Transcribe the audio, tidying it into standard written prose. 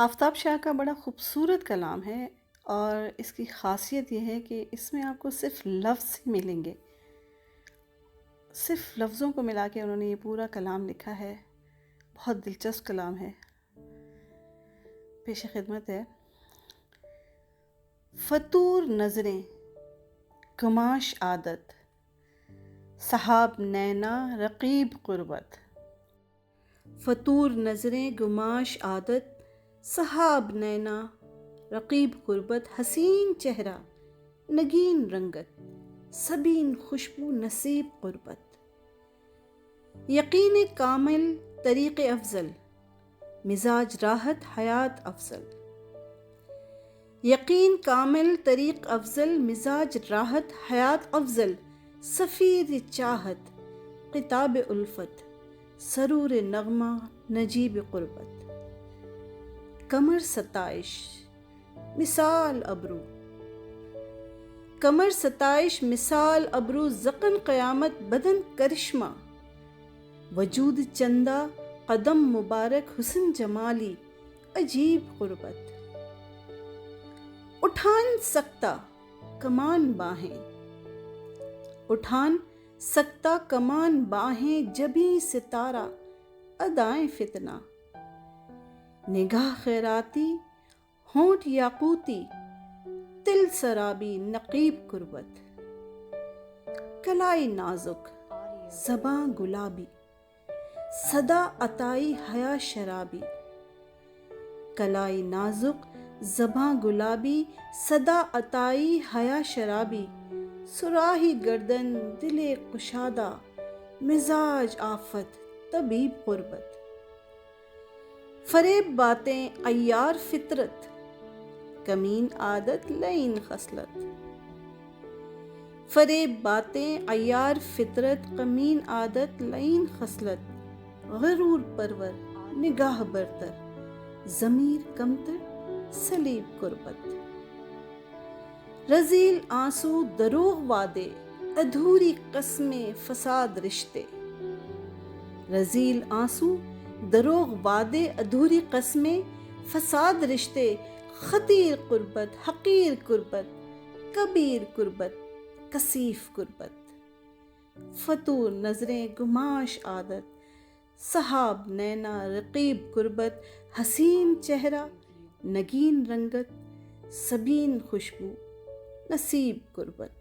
آفتاب شاہ کا بڑا خوبصورت کلام ہے، اور اس کی خاصیت یہ ہے کہ اس میں آپ کو صرف لفظ ہی ملیں گے۔ صرف لفظوں کو ملا کے انہوں نے یہ پورا کلام لکھا ہے۔ بہت دلچسپ کلام ہے۔ پیش خدمت ہے: فطور نظریں گماش عادت، صحاب نینا رقیب قربت۔ فطور نظریں گماش عادت، صحاب نینا رقیب قربت۔ حسین چہرہ نگین رنگت، سبین خوشبو نصیب قربت۔ یقین کامل طریق افضل، مزاج راحت حیات افضل۔ یقین کامل طریق افضل، مزاج راحت حیات افضل۔ سفیر چاہت خطاب الفت، سرور نغمہ نجیب قربت۔ کمر ستائش مثال ابرو، کمر ستائش مثال ابرو۔ ذقن قیامت بدن کرشمہ، وجود چندہ قدم مبارک۔ حسن جمالی عجیب قربت۔ اٹھان سکتہ کمان باہیں، اٹھان سکتہ کمان باہیں۔ جبیں ستارہ ادائیں فتنہ، نگاہ خیراتی ہونٹ یاقوتی۔ تل سرابی نقیب قربت۔ کلائی نازک زباں گلابی، صدا عطائی حیا شرابی۔ کلائی نازک زباں گلابی، صدا عطائی حیا شرابی۔ صراحی گردن دل کشادہ، مزاج آفت طبیب قربت۔ فریب باتیں عیار فطرت، کمین عادت لعین خصلت۔ فریب باتیں عیار فطرت، کمین عادت لعین خصلت۔ غرور پرور نگاہ برتر، ضمیر کمتر سلیب قربت۔ رذیل آنسو دروغ وعدے، ادھوری قسمیں فساد رشتے۔ رذیل آنسو دروغ وعدے، ادھوری قسمیں فساد رشتے۔ خطیر قربت حقیر قربت، کبیر قربت کثیف قربت۔ فطور نظریں گماش عادت، صحاب نینا رقیب قربت۔ حسین چہرہ نگین رنگت، سبین خوشبو نصیب قربت۔